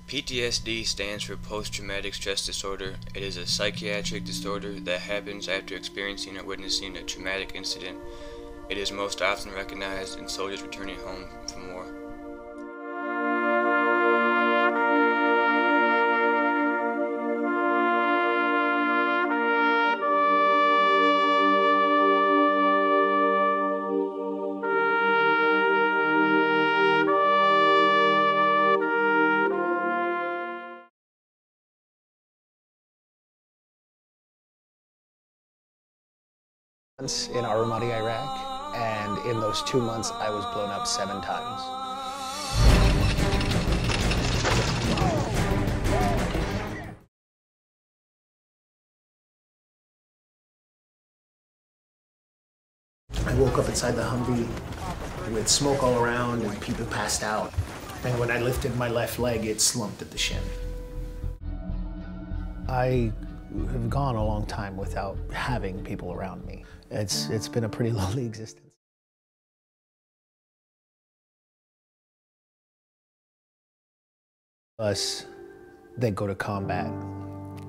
PTSD stands for post-traumatic stress disorder. It is a psychiatric disorder that happens after experiencing or witnessing a traumatic incident. It is most often recognized in soldiers returning home from war. In Almaty, Iraq, and in those 2 months I was blown up 7 times. I woke up inside the Humvee with smoke all around and people passed out. And when I lifted my left leg, it slumped at the shin. I have gone a long time without having people around me. It's been a pretty lonely existence. Us that go to combat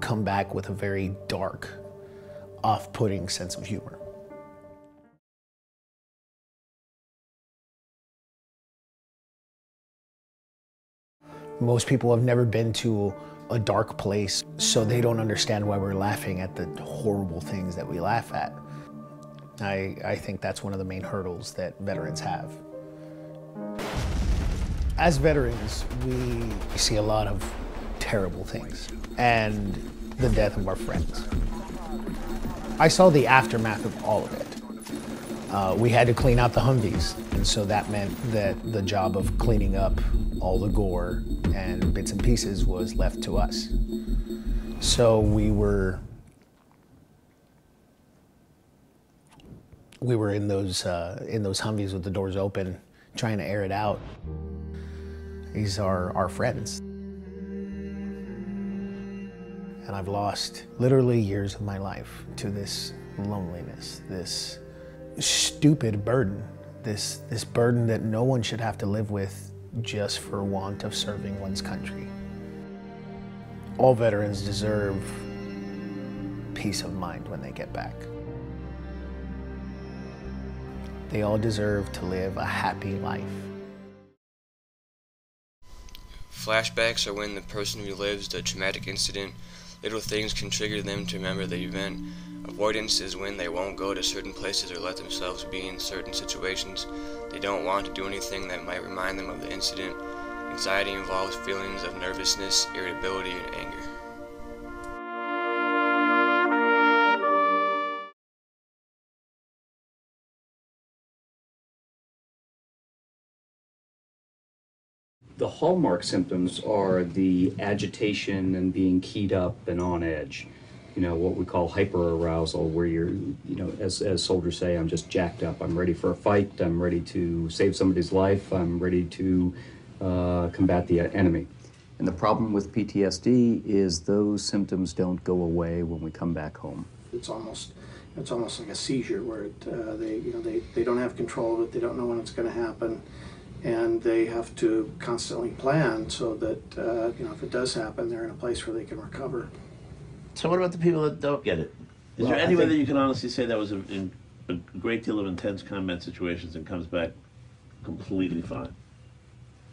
come back with a very dark, off-putting sense of humor. Most people have never been to a dark place, so they don't understand why we're laughing at the horrible things that we laugh at. I think that's one of the main hurdles that veterans have. As veterans, we see a lot of terrible things and the death of our friends. I saw the aftermath of all of it. We had to clean out the Humvees, and so that meant that the job of cleaning up all the gore and bits and pieces was left to us. So we were in those Humvees with the doors open, trying to air it out. These are our friends. And I've lost literally years of my life to this loneliness, this stupid burden, this burden that no one should have to live with just for want of serving one's country. All veterans deserve peace of mind when they get back. They all deserve to live a happy life. Flashbacks are when the person relives the traumatic incident. Little things can trigger them to remember the event. Avoidance is when they won't go to certain places or let themselves be in certain situations. They don't want to do anything that might remind them of the incident. Anxiety involves feelings of nervousness, irritability, and anger. The hallmark symptoms are the agitation and being keyed up and on edge. You know, what we call hyperarousal, where you're, as soldiers say, I'm just jacked up. I'm ready for a fight. I'm ready to save somebody's life. I'm ready to combat the enemy. And the problem with PTSD is those symptoms don't go away when we come back home. It's almost like a seizure where they don't have control of it. They don't know when it's going to happen. And they have to constantly plan so that, if it does happen, they're in a place where they can recover. So what about the people that don't get it? Is there any way that you can honestly say that was in a great deal of intense combat situations and comes back completely fine?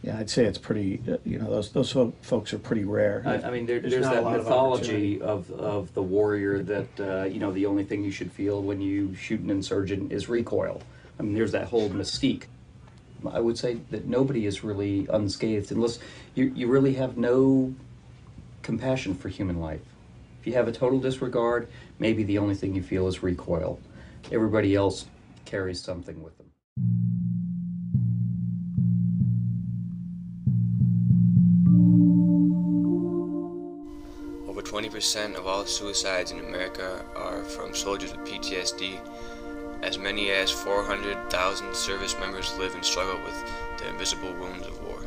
Yeah, I'd say it's pretty, those folks are pretty rare. I mean, there's that mythology of the warrior that, the only thing you should feel when you shoot an insurgent is recoil. I mean, there's that whole mystique. I would say that nobody is really unscathed unless you really have no compassion for human life. If you have a total disregard, maybe the only thing you feel is recoil. Everybody else carries something with them. Over 20% of all suicides in America are from soldiers with PTSD. As many as 400,000 service members live and struggle with the invisible wounds of war.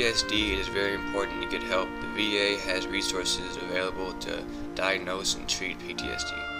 PTSD, it is very important to get help. The VA has resources available to diagnose and treat PTSD.